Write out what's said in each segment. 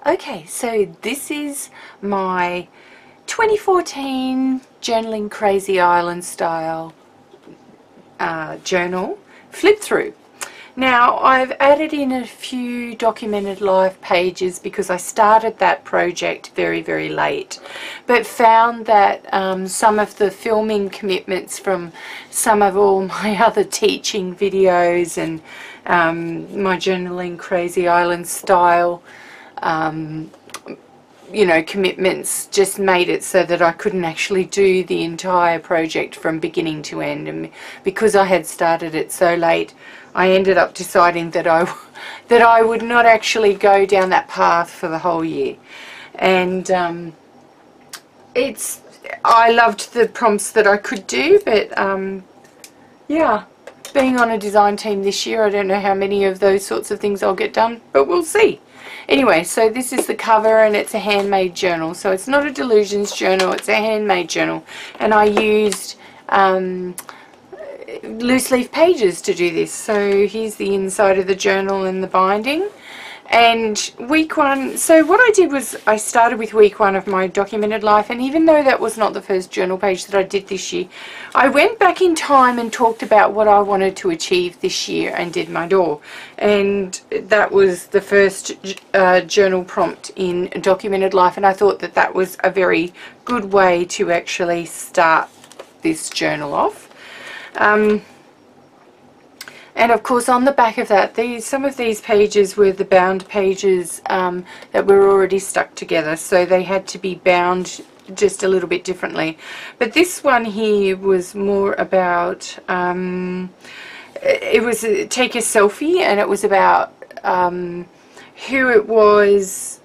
Okay, so this is my 2014 Journaling Crazy Island style journal flip through. Now I've added in a few documented life pages because I started that project very late, but found that some of the filming commitments from some of all my other teaching videos and my Journaling Crazy Island style you know, commitments just made it so that I couldn't actually do the entire project from beginning to end, and because I had started it so late, I ended up deciding that I would not actually go down that path for the whole year. And I loved the prompts that I could do, but yeah, being on a design team this year, I don't know how many of those sorts of things I'll get done, but we'll see. Anyway, so this is the cover, and it's a handmade journal. So it's not a Delusions journal, it's a handmade journal. And I used loose leaf pages to do this. So here's the inside of the journal and the binding. And week one, so what I did was I started with week one of my documented life, and even though that was not the first journal page that I did this year, I went back in time and talked about what I wanted to achieve this year and did my door. And that was the first journal prompt in documented life, and I thought that that was a very good way to actually start this journal off. And of course on the back of that, some of these pages were the bound pages that were already stuck together, so they had to be bound just a little bit differently. But this one here was more about, it was take a selfie, and it was about who it was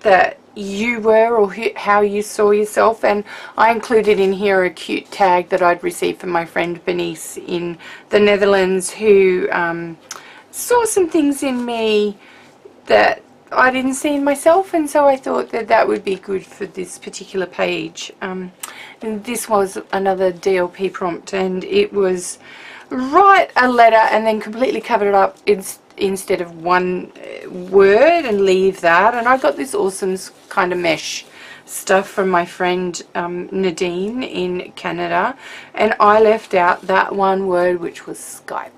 that you were, or how you saw yourself. And I included in here a cute tag that I'd received from my friend Bernice in the Netherlands, who saw some things in me that I didn't see in myself, and so I thought that that would be good for this particular page. And this was another DLP prompt, and it was write a letter and then completely cover it up instead of one word and leave that. And I got this awesome kind of mesh stuff from my friend Nadine in Canada, and I left out that one word, which was Skype.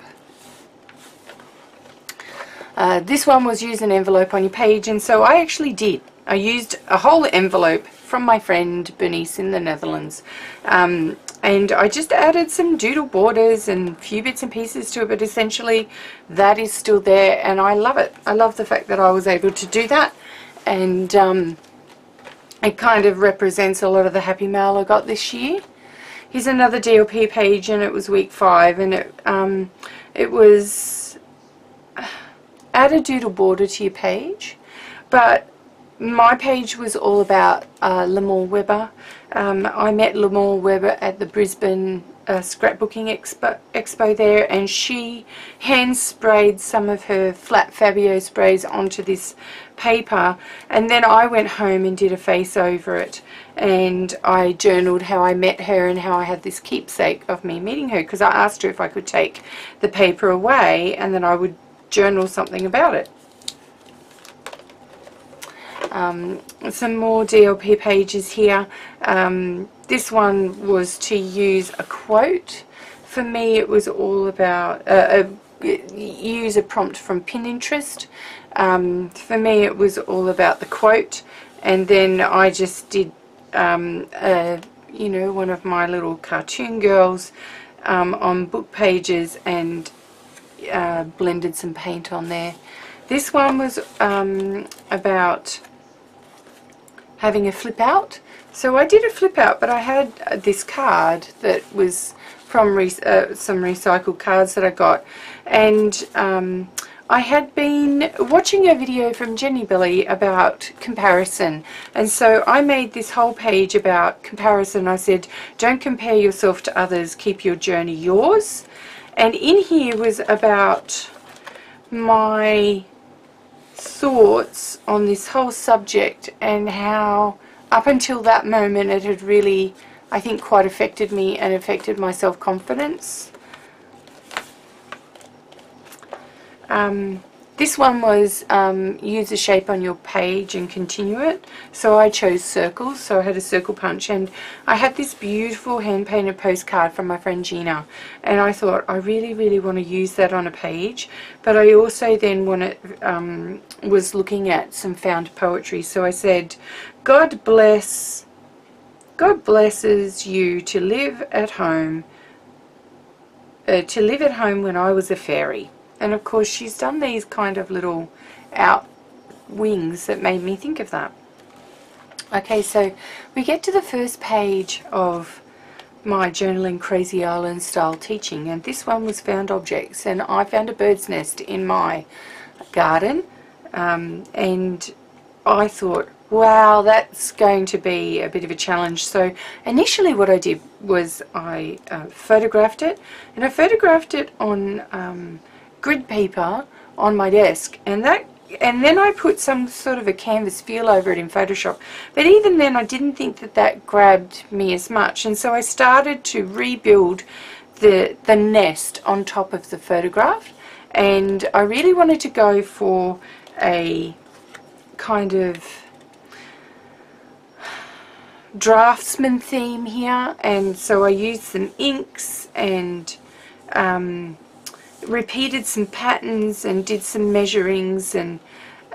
This one was use an envelope on your page, and so I actually did. I used a whole envelope from my friend Bernice in the Netherlands, and I just added some doodle borders and a few bits and pieces to it, but essentially that is still there, and I love it. I love the fact that I was able to do that, and it kind of represents a lot of the happy mail I got this year. Here's another DLP page, and it was week 5, and it was add a doodle border to your page, but my page was all about Lamore Webber. I met Lamore Webber at the Brisbane scrapbooking expo there, and she hand sprayed some of her flat Pebeo sprays onto this paper, and then I went home and did a face over it, and I journaled how I met her and how I had this keepsake of me meeting her, because I asked her if I could take the paper away and then I would journal something about it. Some more DLP pages here. This one was to use a quote. For me, it was all about use a prompt from Pinterest. For me, it was all about the quote, and then I just did you know, one of my little cartoon girls on book pages, and blended some paint on there. This one was about having a flip out. So I did a flip out, but I had this card that was from some recycled cards that I got, and I had been watching a video from Jenny Billy about comparison, and so I made this whole page about comparison. I said, don't compare yourself to others, keep your journey yours. And in here was about my thoughts on this whole subject, and how up until that moment it had really I think quite affected me and affected my self-confidence. This one was use a shape on your page and continue it. So I chose circles, so I had a circle punch, and I had this beautiful hand-painted postcard from my friend Gina, and I thought I really want to use that on a page, but I also then was looking at some found poetry. So I said, God blesses you to live at home when I was a fairy. And of course she's done these kind of little out wings that made me think of that. Okay, so we get to the first page of my journaling Crazy Island style teaching, and this one was found objects, and I found a bird's nest in my garden, and I thought, wow, that's going to be a bit of a challenge. So initially what I did was I photographed it, and I photographed it on grid paper on my desk, and then I put some sort of a canvas feel over it in Photoshop, but even then I didn't think that grabbed me as much, and so I started to rebuild the nest on top of the photograph, and I really wanted to go for a kind of draftsman theme here, and so I used some inks and repeated some patterns and did some measurings, and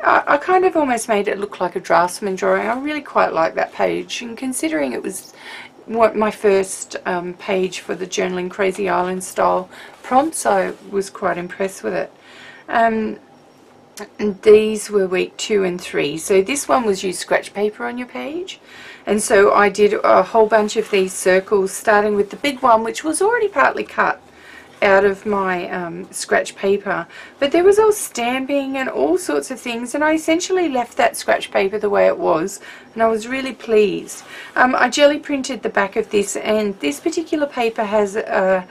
I kind of almost made it look like a draftsman drawing. I really quite like that page, and considering it was my first page for the journaling Crazy Island style prompts, I was quite impressed with it. And these were week 2 and 3. So this one was use scratch paper on your page, and so I did a whole bunch of these circles, starting with the big one, which was already partly cut out of my scratch paper, but there was all stamping and all sorts of things, and I essentially left that scratch paper the way it was, and I was really pleased. I jelly printed the back of this, and this particular paper has a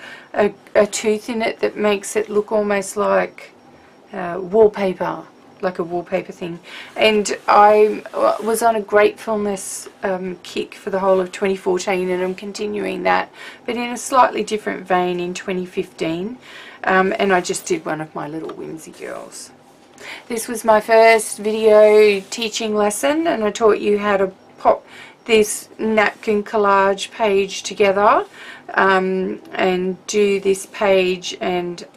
tooth in it that makes it look almost like wallpaper, like a wallpaper thing, and I was on a gratefulness kick for the whole of 2014, and I'm continuing that, but in a slightly different vein in 2015, and I just did one of my little whimsy girls. This was my first video teaching lesson, and I taught you how to pop this napkin collage page together and do this page and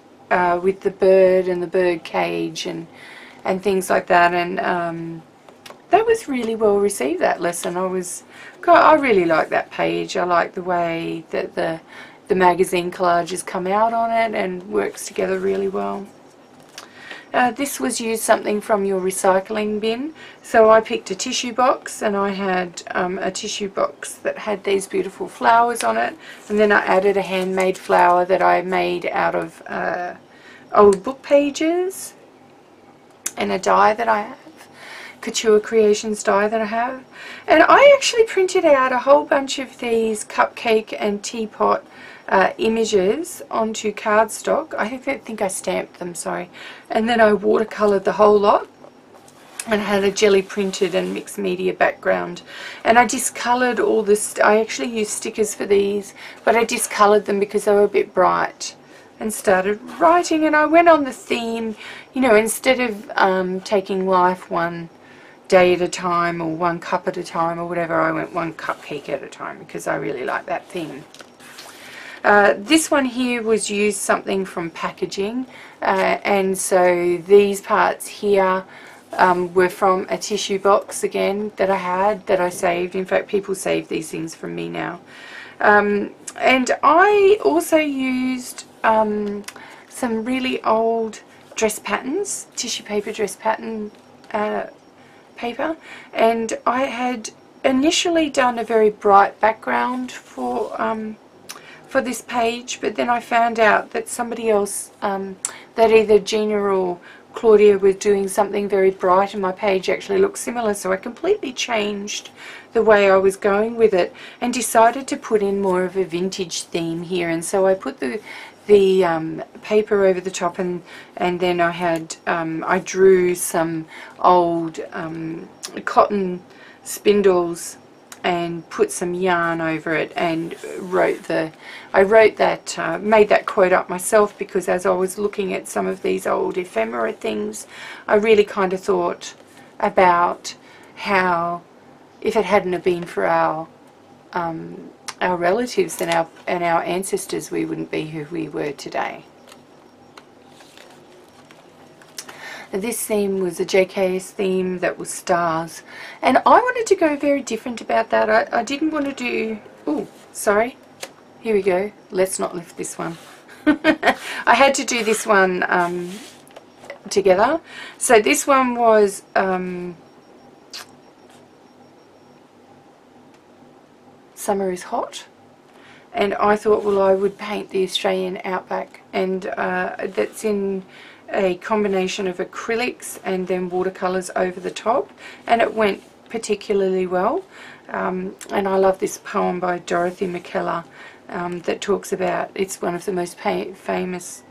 with the bird and the bird cage and things like that, and that was really well received, that lesson. I really like that page. I like the way that the magazine collages come out on it and works together really well. This was use something from your recycling bin, so I picked a tissue box, and I had a tissue box that had these beautiful flowers on it, and then I added a handmade flower that I made out of old book pages, and a die that I have, Couture Creations die that I have. And I actually printed out a whole bunch of these cupcake and teapot images onto cardstock. I think I stamped them, sorry. And then I watercolored the whole lot and had a jelly printed and mixed media background. And I discolored all this. I actually used stickers for these, but I discolored them because they were a bit bright, and started writing, and I went on the theme, you know, instead of taking life one day at a time or one cup at a time or whatever, I went one cupcake at a time because I really like that theme. This one here was used something from packaging, and so these parts here were from a tissue box again that I saved. In fact, people save these things from me now. And I also used some really old dress patterns, tissue paper dress pattern paper, and I had initially done a very bright background for this page, but then I found out that somebody else, that either Gina or Claudia, was doing something very bright, and my page actually looked similar, so I completely changed the way I was going with it and decided to put in more of a vintage theme here. And so I put the paper over the top, and then I had I drew some old cotton spindles and put some yarn over it and made that quote up myself, because as I was looking at some of these old ephemera things, I really kind of thought about how if it hadn't have been for our relatives and our ancestors, we wouldn't be who we were today. This theme was a JKS theme that was stars, and I wanted to go very different about that. I didn't want to do, oh sorry, here we go, let's not lift this one. I had to do this one together. So this one was Summer is Hot, and I thought, well, I would paint the Australian outback, and that's in a combination of acrylics and then watercolors over the top, and it went particularly well. And I love this poem by Dorothy McKellar that talks about, it's one of the most famous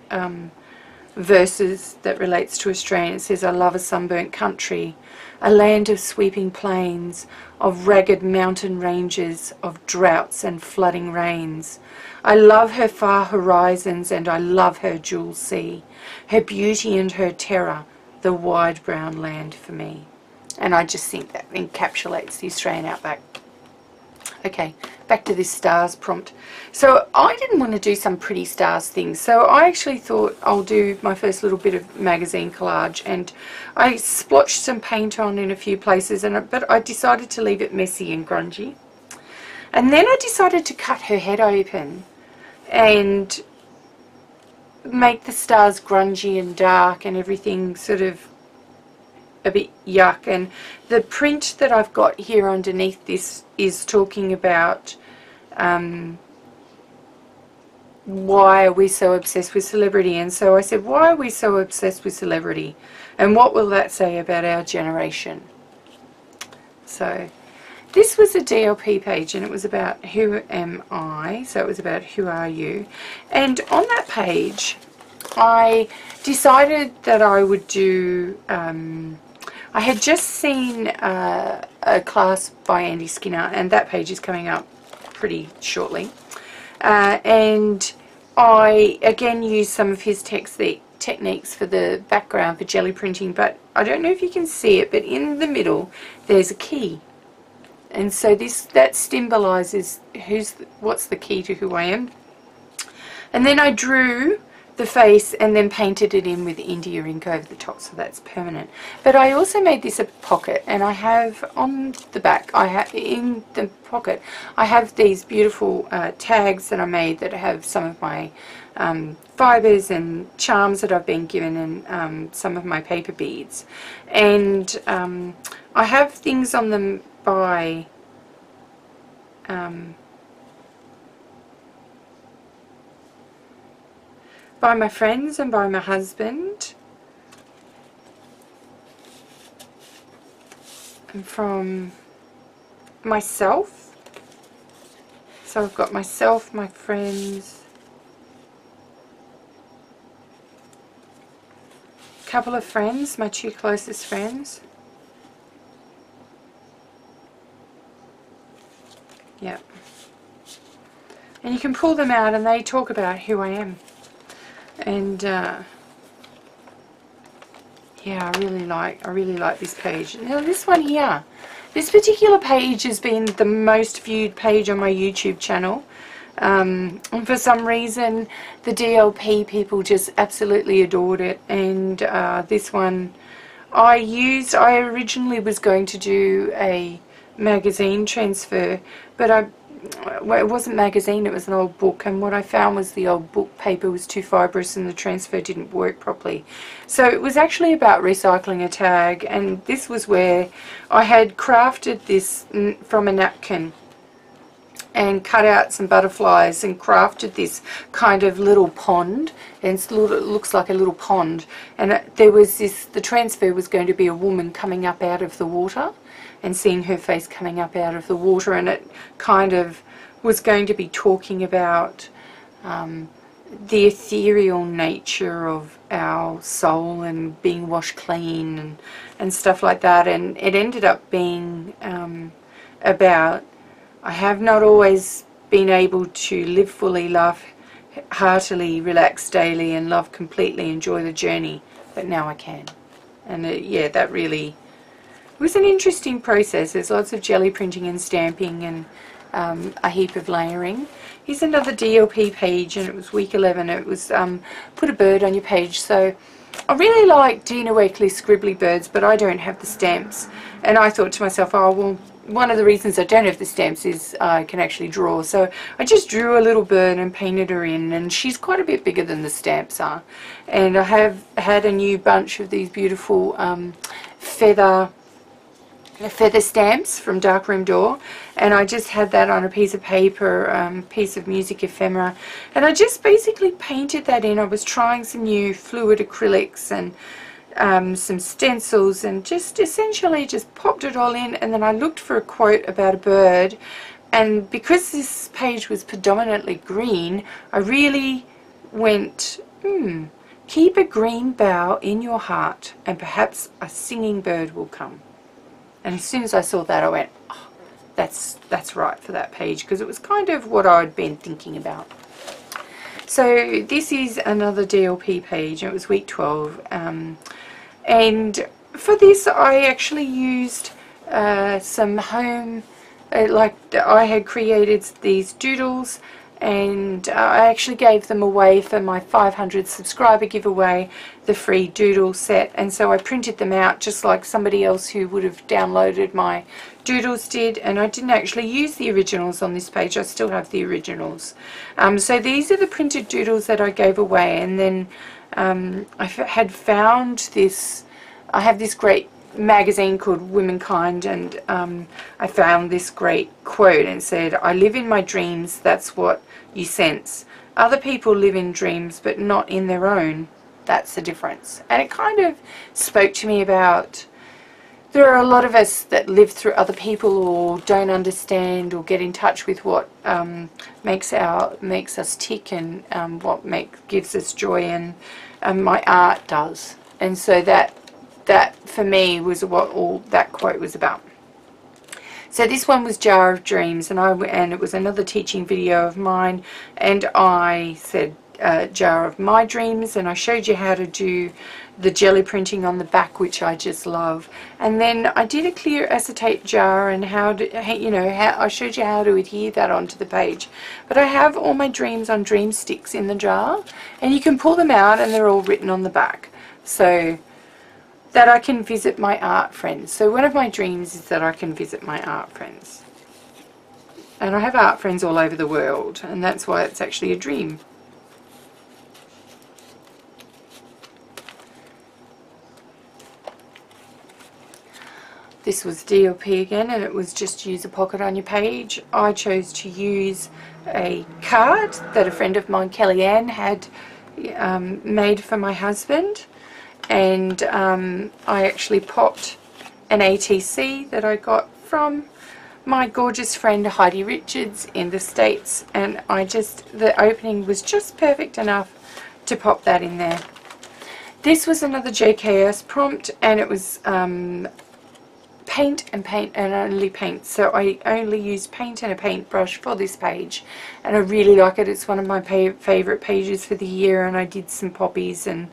verses that relates to Australia. It says, I love a sunburnt country, a land of sweeping plains, of ragged mountain ranges, of droughts and flooding rains. I love her far horizons, and I love her jewel sea, her beauty and her terror, the wide brown land for me. And I just think that encapsulates the Australian outback. Okay, back to this stars prompt. So I didn't want to do some pretty stars things, so I actually thought I'll do my first little bit of magazine collage, and I splotched some paint on in a few places, but I decided to leave it messy and grungy. And then I decided to cut her head open and make the stars grungy and dark and everything sort of a bit yuck. And the print that I've got here underneath this is talking about why are we so obsessed with celebrity. And so I said, why are we so obsessed with celebrity, and what will that say about our generation? So this was a DLP page, and it was about who am I, so it was about who are you. And on that page I decided that I would do I had just seen a class by Andy Skinner, and that page is coming up pretty shortly. And I again used some of his techniques for the background for jelly printing, but I don't know if you can see it, but in the middle there's a key. And so that symbolizes what's the key to who I am. And then I drew the face and then painted it in with India ink over the top, so that's permanent. But I also made this a pocket, and I have on the back, in the pocket I have these beautiful tags that I made that have some of my fibers and charms that I've been given, and some of my paper beads. And I have things on them by my friends and by my husband, and from myself. So I've got myself, my friends, a couple of friends, my two closest friends. Yep. And you can pull them out and they talk about who I am. And yeah, I really like this page. Now this one here, this particular page has been the most viewed page on my YouTube channel, and for some reason the DLP people just absolutely adored it. And this one I originally was going to do a magazine transfer, but well, it wasn't magazine, it was an old book, and what I found was the old book paper was too fibrous and the transfer didn't work properly. So it was actually about recycling a tag, and this was where I had crafted this from a napkin and cut out some butterflies and crafted this kind of little pond, and it looks like a little pond, and there was the transfer was going to be a woman coming up out of the water and seeing her face coming up out of the water, and it kind of was going to be talking about the ethereal nature of our soul and being washed clean and stuff like that. And it ended up being about I have not always been able to live fully, laugh heartily, relax daily, and love completely, enjoy the journey, but now I can. And yeah, that really was an interesting process. There's lots of jelly printing and stamping and a heap of layering. Here's another DLP page, and it was week 11. It was put a bird on your page. So I really like Dina Wakley's scribbly birds, but I don't have the stamps. And I thought to myself, oh, well, one of the reasons I don't have the stamps is I can actually draw. So I just drew a little bird and painted her in, and she's quite a bit bigger than the stamps are. And I have had a new bunch of these beautiful feather stamps from Darkroom Door, and I just had that on a piece of paper, piece of music ephemera, and I just basically painted that in. I was trying some new fluid acrylics and some stencils, and just essentially just popped it all in. And then I looked for a quote about a bird, and because this page was predominantly green, I really went, keep a green bough in your heart and perhaps a singing bird will come. And as soon as I saw that, I went, oh, that's right for that page, because it was kind of what I'd been thinking about. So this is another DLP page, and it was week 12. And for this, I actually used some home, I had created these doodles, and I actually gave them away for my 500 subscriber giveaway, the free doodle set. And so I printed them out just like somebody else who would have downloaded my doodles did, and I didn't actually use the originals on this page. I still have the originals. So these are the printed doodles that I gave away. And then I had found this, I have this great magazine called Womankind, and I found this great quote, and said, I live in my dreams, that's what you sense. Other people live in dreams but not in their own, that's the difference. And it kind of spoke to me about, there are a lot of us that live through other people, or don't understand or get in touch with what makes us tick, and what gives us joy, and my art does. And so that for me was what all that quote was about. So this one was Jar of Dreams, and it was another teaching video of mine, and I said Jar of My Dreams, and I showed you how to do the jelly printing on the back, which I just love. And then I did a clear acetate jar, and I showed you how to adhere that onto the page. But I have all my dreams on dream sticks in the jar, and you can pull them out and they're all written on the back, so that I can visit my art friends. So one of my dreams is that I can visit my art friends. And I have art friends all over the world, and that's why it's actually a dream. This was DLP again, and it was just use a pocket on your page. I chose to use a card that a friend of mine, Kellyanne, had made for my husband. And I actually popped an ATC that I got from my gorgeous friend Heidi Richards in the States, and the opening was just perfect enough to pop that in there. This was another JKS prompt, and it was paint and only paint. So I only used paint and a paintbrush for this page, and I really like it. It's one of my favourite pages for the year, and I did some poppies and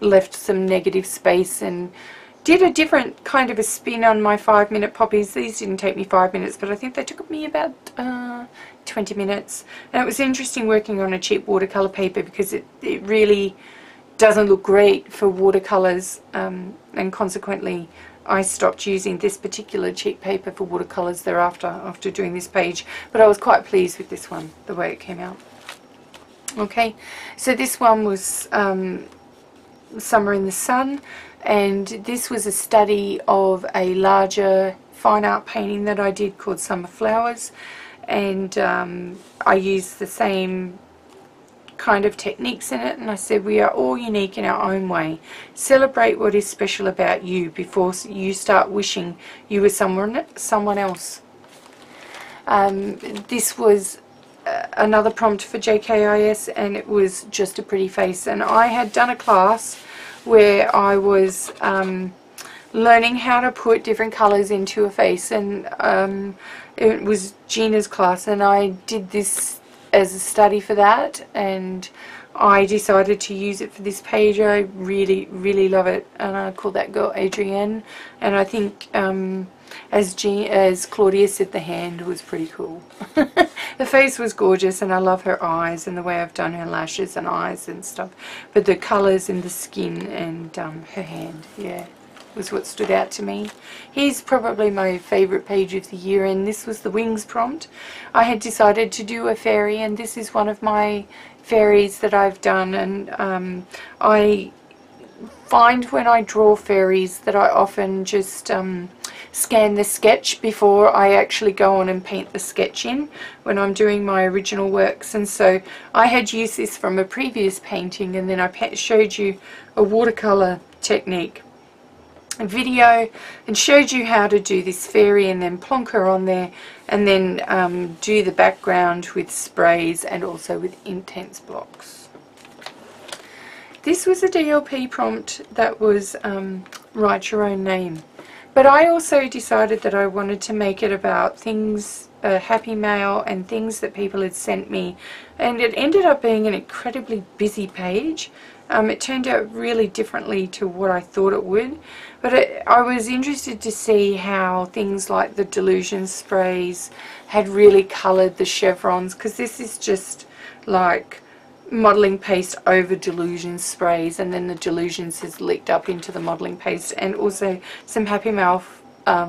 left some negative space and did a different kind of a spin on my 5-minute poppies. These didn't take me 5 minutes, but I think they took me about 20 minutes. And it was interesting working on a cheap watercolour paper, because it really doesn't look great for watercolours, and consequently I stopped using this particular cheap paper for watercolours thereafter, after doing this page. But I was quite pleased with this one, the way it came out. Okay, so this one was Summer in the Sun, and this was a study of a larger fine art painting that I did called Summer Flowers, and I used the same kind of techniques in it, and I said we are all unique in our own way. Celebrate what is special about you before you start wishing you were someone else. This was another prompt for JKIS, and it was just a pretty face. And I had done a class where I was learning how to put different colors into a face, and it was Gina's class, and I did this as a study for that, and I decided to use it for this page. I really love it, and I call that girl Adrienne, and I think as Claudia said, the hand was pretty cool. The face was gorgeous, and I love her eyes and the way I've done her lashes and eyes and stuff, but the colors and the skin and her hand, yeah, was what stood out to me. Here's probably my favorite page of the year, and this was the wings prompt. I had decided to do a fairy, and this is one of my fairies that I've done, and I find when I draw fairies that I often just scan the sketch before I actually go on and paint the sketch in when I'm doing my original works. And so I had used this from a previous painting, and then I showed you a watercolor technique video and showed you how to do this fairy, and then plonk her on there, and then do the background with sprays and also with intense blocks. This was a DLP prompt that was write your own name, but I also decided that I wanted to make it about things, happy mail and things that people had sent me, and it ended up being an incredibly busy page. It turned out really differently to what I thought it would, but I was interested to see how things like the Delusion sprays had really coloured the chevrons, because this is just like modelling paste over Delusion sprays, and then the Delusions has leaked up into the modelling paste, and also some Happy Mail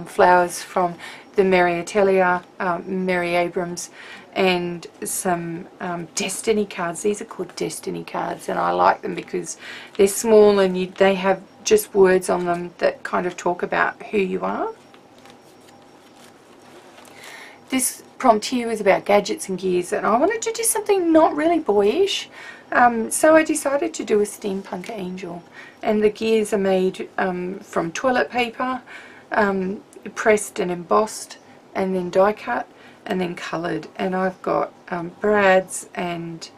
flowers from the Mary Atelier, Mary Abrams, and some Destiny cards. These are called Destiny cards, and I like them because they're small and they have just words on them that kind of talk about who you are. This prompt here was about gadgets and gears, and I wanted to do something not really boyish, so I decided to do a steampunk angel, and the gears are made from toilet paper, pressed and embossed, and then die cut and then coloured, and I've got brads and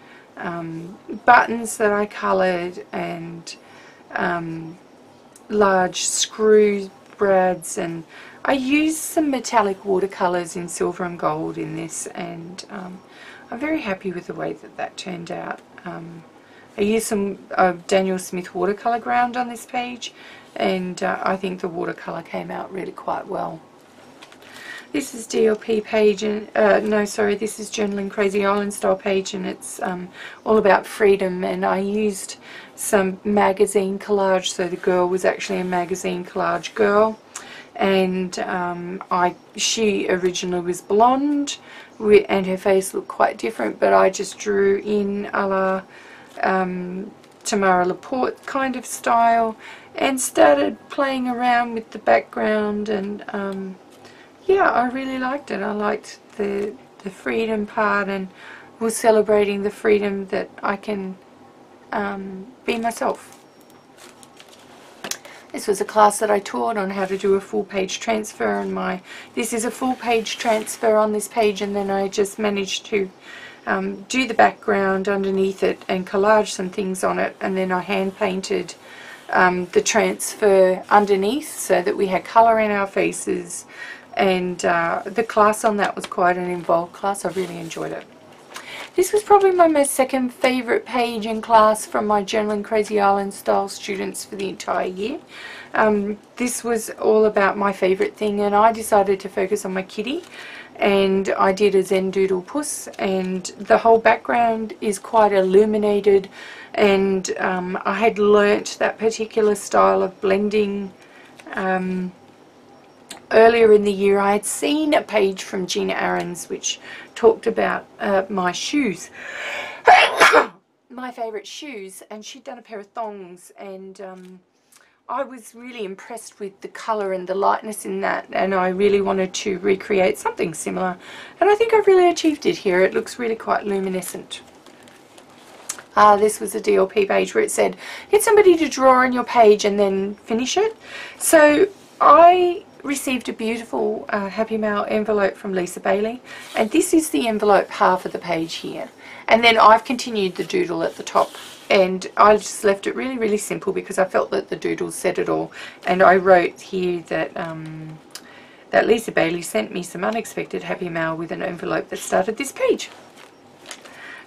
buttons that I coloured, and large screw brads, and I used some metallic watercolours in silver and gold in this, and I'm very happy with the way that that turned out. I used some Daniel Smith watercolour ground on this page, and I think the watercolour came out really quite well. This is DLP page, and no, sorry, this is Journaling Crazy Island style page, and it's all about freedom, and I used some magazine collage, so the girl was actually a magazine collage girl, and she originally was blonde, and her face looked quite different, but I just drew in a la Tamara Laporte kind of style, and started playing around with the background, and yeah, I really liked it. I liked the freedom part, and was celebrating the freedom that I can be myself. This was a class that I taught on how to do a full page transfer, and this is a full page transfer on this page, and then I just managed to do the background underneath it and collage some things on it, and then I hand painted the transfer underneath so that we had colour in our faces. And the class on that was quite an involved class. I really enjoyed it. This was probably my second favourite page in class from my Journaling Crazy Island style students for the entire year. This was all about my favourite thing, and I decided to focus on my kitty, and I did a Zen Doodle Puss, and the whole background is quite illuminated, and I had learnt that particular style of blending earlier in the year. I had seen a page from Gina Aarons which talked about my shoes, my favourite shoes, and she'd done a pair of thongs, and I was really impressed with the colour and the lightness in that, and I really wanted to recreate something similar, and I think I've really achieved it here. It looks really quite luminescent. This was a DLP page where it said get somebody to draw on your page and then finish it. So I received a beautiful Happy Mail envelope from Lisa Bailey, and this is the envelope half of the page here, and then I've continued the doodle at the top, and I just left it really, really simple because I felt that the doodle said it all. And I wrote here that that Lisa Bailey sent me some unexpected Happy Mail with an envelope that started this page.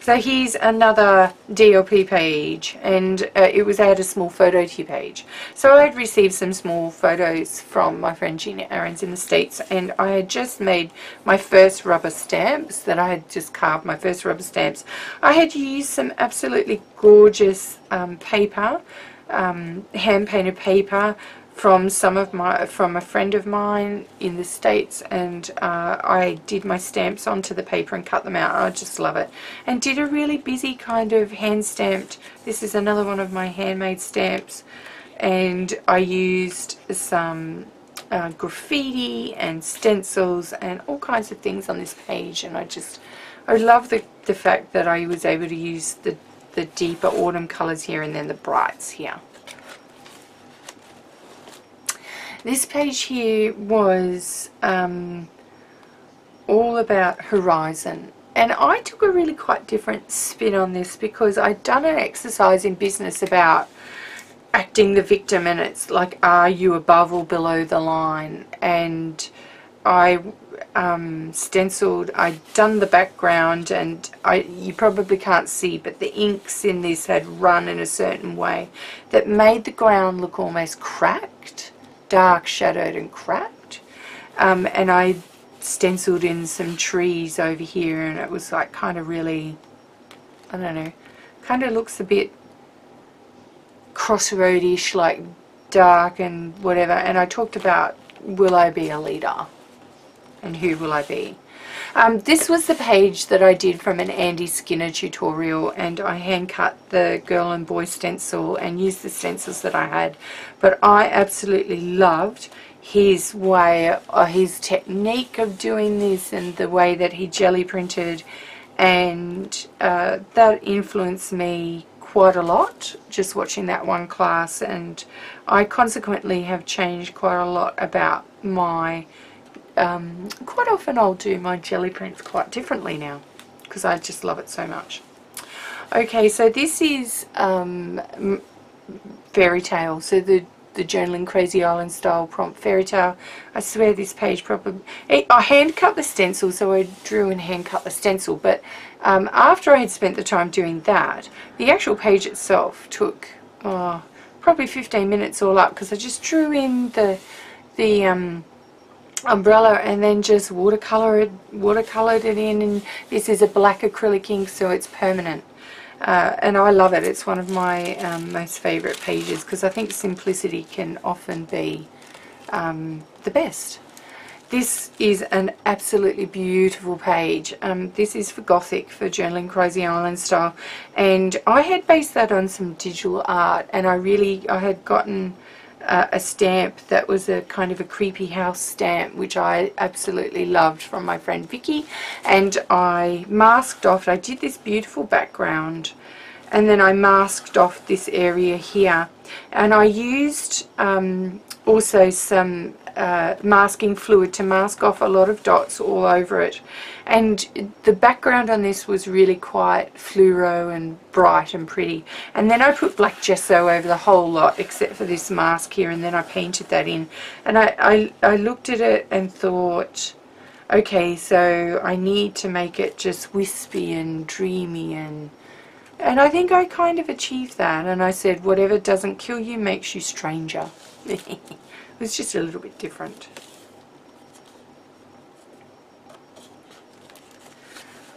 So here's another DLP page, and it was at a small photo to page. So I had received some small photos from my friend Gina Aarons in the States, and I had just made my first rubber stamps that I had just carved, my first rubber stamps. I had used some absolutely gorgeous paper, hand-painted paper, from a friend of mine in the States, and I did my stamps onto the paper and cut them out. I just love it, and did a really busy kind of hand stamped. This is another one of my handmade stamps, and I used some graffiti and stencils and all kinds of things on this page, and I love the fact that I was able to use the deeper autumn colors here and then the brights here. This page here was all about horizon, and I took a really quite different spin on this because I'd done an exercise in business about acting the victim, and it's like, are you above or below the line? And I stenciled, I'd done the background, and you probably can't see, but the inks in this had run in a certain way that made the ground look almost cracked, dark shadowed and cracked, and I stenciled in some trees over here, and it was like kind of really, I don't know, kind of looks a bit crossroadish, like dark and whatever. And I talked about, will I be a leader and who will I be? This was the page that I did from an Andy Skinner tutorial, and I hand cut the girl and boy stencil and used the stencils that I had. But I absolutely loved his way, his technique of doing this, and the way that he jelly printed, and that influenced me quite a lot just watching that one class, and I consequently have changed quite a lot about my quite often I'll do my jelly prints quite differently now because I just love it so much. Okay, so this is Fairy Tale, so the journaling Crazy Island style prompt Fairy Tale. I swear this page probably, I hand cut the stencil, so I drew and hand cut the stencil, but after I had spent the time doing that, the actual page itself took probably 15 minutes all up, because I just drew in the umbrella and then just watercolored it in, and this is a black acrylic ink, so it's permanent, and I love it. It's one of my most favorite pages because I think simplicity can often be the best. This is an absolutely beautiful page. This is for Gothic, for journaling Crazy Island style, and I had based that on some digital art, and I had gotten a stamp that was a kind of a creepy house stamp, which I absolutely loved, from my friend Vicky, and I masked off, I did this beautiful background, and then I masked off this area here, and I used also some masking fluid to mask off a lot of dots all over it, and the background on this was really quite fluoro and bright and pretty. And then I put black gesso over the whole lot except for this mask here, and then I painted that in, and I looked at it and thought, okay, so I need to make it just wispy and dreamy, and I think I kind of achieved that. And I said, whatever doesn't kill you makes you stranger. It was just a little bit different.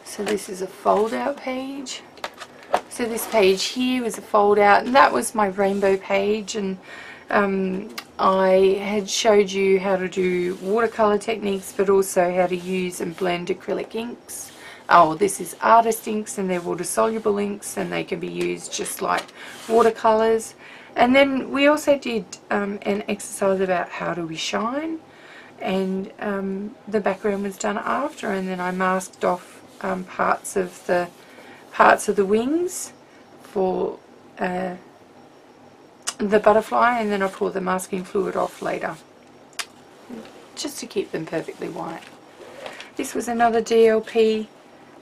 So this is a fold out page. So this page here was a fold out, and that was my rainbow page, and I had showed you how to do watercolor techniques, but also how to use and blend acrylic inks. Oh, this is artist inks, and they're water soluble inks, and they can be used just like watercolors. And then we also did an exercise about how do we shine, and the background was done after, and then I masked off parts of the wings for the butterfly, and then I poured the masking fluid off later. just to keep them perfectly white. This was another DLP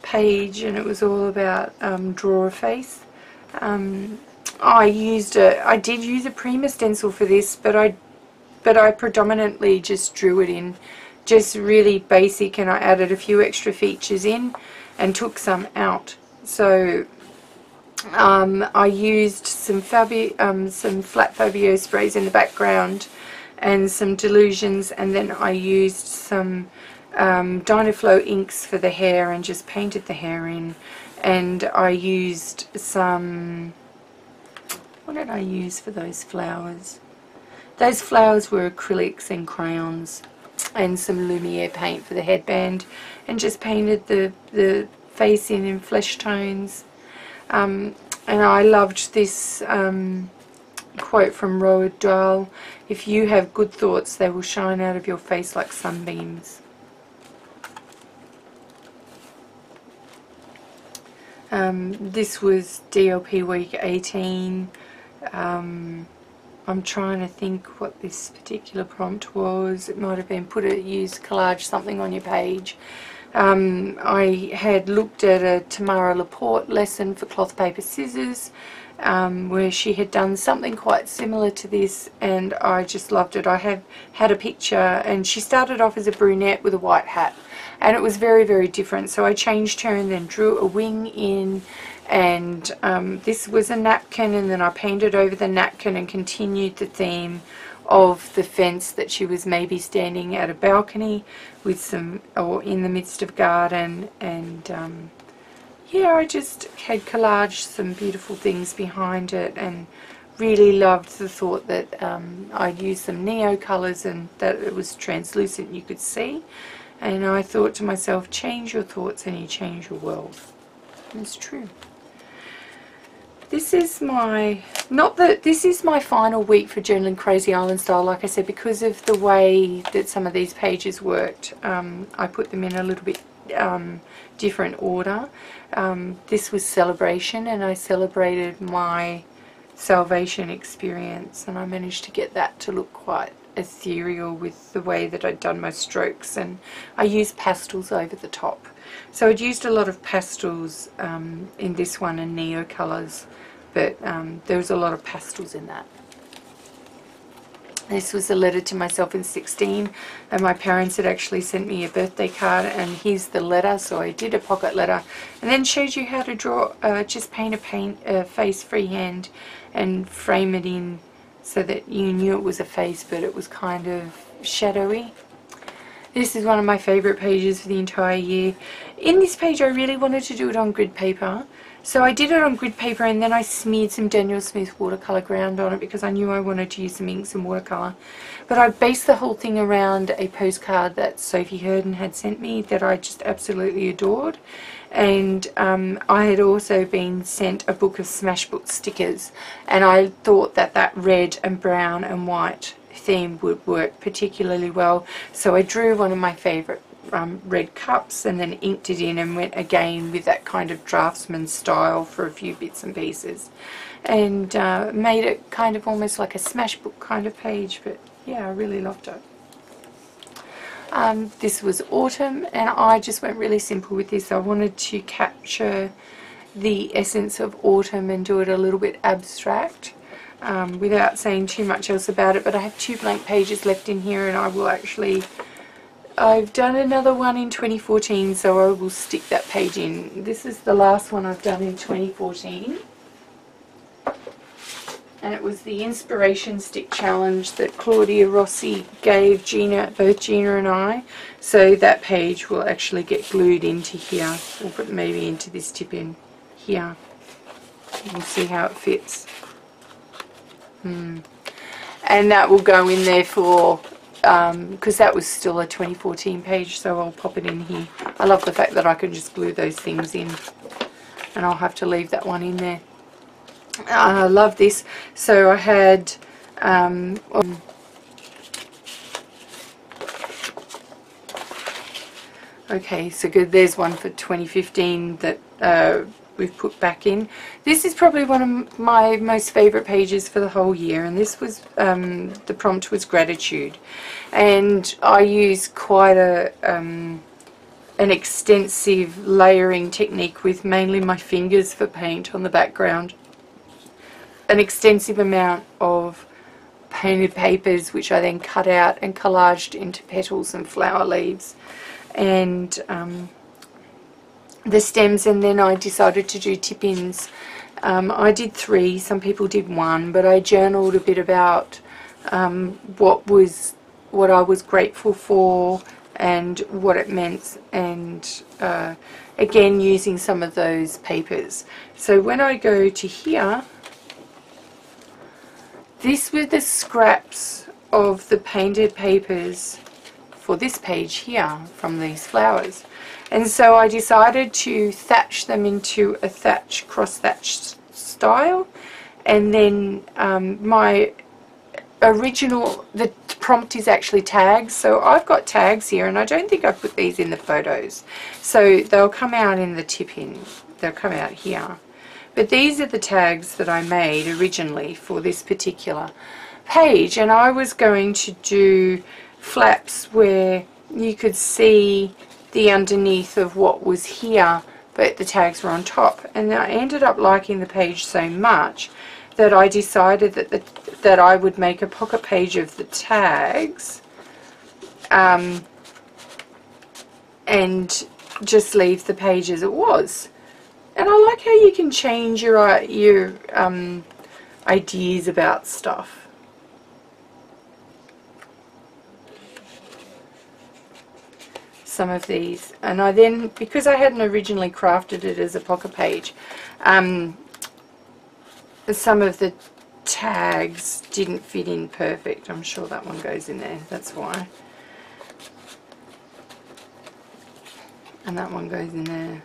page, and it was all about draw a face. I did use a Prima stencil for this, but I predominantly just drew it in, just really basic, and I added a few extra features in and took some out. So I used some flat Pebeo sprays in the background and some Delusions, and then I used some Dynaflow inks for the hair and just painted the hair in. And I used some, what did I use for those flowers? Those flowers were acrylics and crayons, and some Lumiere paint for the headband, and just painted the face in flesh tones. And I loved this quote from Roald Dahl: "If you have good thoughts, they will shine out of your face like sunbeams." This was DLP week 18. I'm trying to think what this particular prompt was. It might have been use collage something on your page. I had looked at a Tamara Laporte lesson for cloth, paper, scissors, where she had done something quite similar to this, and I just loved it. I have had a picture, and she started off as a brunette with a white hat, and it was very, very different. So I changed her and then drew a wing in, and this was a napkin, and then I painted over the napkin and continued the theme of the fence, that she was maybe standing at a balcony with some, or in the midst of garden. And yeah, I just had collaged some beautiful things behind it, and really loved the thought that I'd used some neo colours and that it was translucent, you could see. And I thought to myself, change your thoughts and you change your world. And it's true. This is my, this is my final week for journaling Crazy Island style. Like I said, because of the way that some of these pages worked, I put them in a little bit different order. This was celebration, and I celebrated my salvation experience, and I managed to get that to look quite ethereal with the way that I'd done my strokes, and I used pastels over the top. So I'd used a lot of pastels in this one, and neo colours, but there was a lot of pastels in that. This was a letter to myself in 16, and my parents had actually sent me a birthday card, and here's the letter. So I did a pocket letter and then showed you how to draw, just paint a face freehand and frame it in so that you knew it was a face, but it was kind of shadowy. This is one of my favourite pages for the entire year. In this page I really wanted to do it on grid paper, so I did it on grid paper, and then I smeared some Daniel Smith watercolour ground on it because I knew I wanted to use some inks and watercolour. But I based the whole thing around a postcard that Sophie Herden had sent me that I just absolutely adored. And I had also been sent a book of Smashbook stickers, and I thought that that red and brown and white theme would work particularly well. So I drew one of my favourite red cups and then inked it in, and went again with that kind of draftsman style for a few bits and pieces, and made it kind of almost like a Smashbook kind of page. But yeah, I really loved it. This was autumn, and I just went really simple with this. I wanted to capture the essence of autumn and do it a little bit abstract without saying too much else about it. But I have 2 blank pages left in here, and I will actually, I've done another one in 2014, so I will stick that page in. This is the last one I've done in 2014. And it was the Inspiration Stick Challenge that Claudia Rossi gave both Gina and I. So that page will actually get glued into here. We'll put maybe into this tip in here. You can see how it fits. And that will go in there for, because that was still a 2014 page, so I'll pop it in here. I love the fact that I can just glue those things in, and I'll have to leave that one in there. I love this. So I had okay, so good. There's one for 2015 that we've put back in. This is probably one of my most favourite pages for the whole year, and this was the prompt was gratitude, and I use quite an extensive layering technique with mainly my fingers for paint on the background, an extensive amount of painted papers which I then cut out and collaged into petals and flower leaves, and the stems, and then I decided to do tip-ins. I did 3, some people did 1, but I journaled a bit about what I was grateful for and what it meant, and again using some of those papers. So when I go to here, these were the scraps of the painted papers for this page here from these flowers. And so I decided to thatch them into a cross thatch style. And then my original, the prompt is actually tags. So I've got tags here, and I don't think I put these in the photos. So they'll come out in the tip-in. They'll come out here. But these are the tags that I made originally for this particular page, and I was going to do flaps where you could see the underneath of what was here, but the tags were on top. And I ended up liking the page so much that I decided that I would make a pocket page of the tags and just leave the page as it was. And I like how you can change your ideas about stuff. Some of these, and I then, because I hadn't originally crafted it as a pocket page, some of the tags didn't fit in perfect. I'm sure that one goes in there, that's why. And that one goes in there.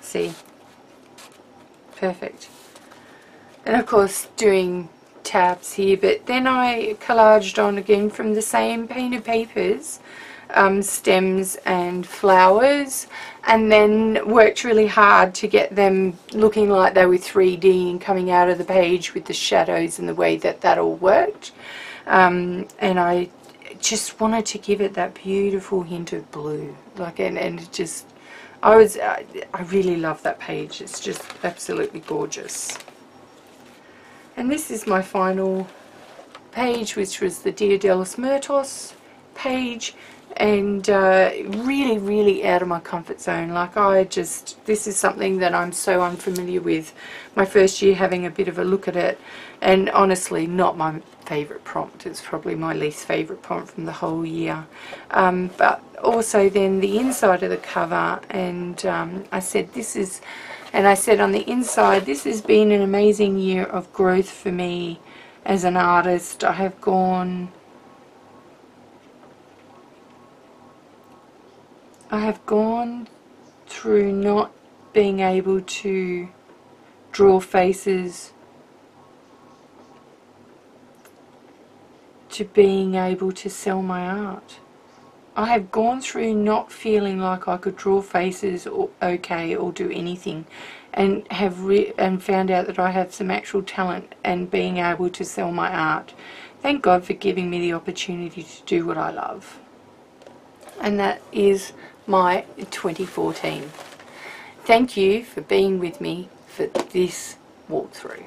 See, perfect. And of course doing tabs here, but then I collaged on again from the same painted papers, stems and flowers, and then worked really hard to get them looking like they were 3D and coming out of the page with the shadows and the way that all worked. And I just wanted to give it that beautiful hint of blue, like, and it just, I really love that page. It's just absolutely gorgeous. And this is my final page, which was the Dia de los Muertos page, and really, really out of my comfort zone. Like, this is something that I'm so unfamiliar with. My first year having a bit of a look at it, and honestly not my favourite prompt. It's probably my least favourite prompt from the whole year. But also then the inside of the cover, and I said on the inside, this has been an amazing year of growth for me as an artist. I have gone through not being able to draw faces to being able to sell my art. I have gone through not feeling like I could draw faces or do anything, and have found out that I have some actual talent and being able to sell my art. Thank God for giving me the opportunity to do what I love. And that is my 2014. Thank you for being with me for this walkthrough.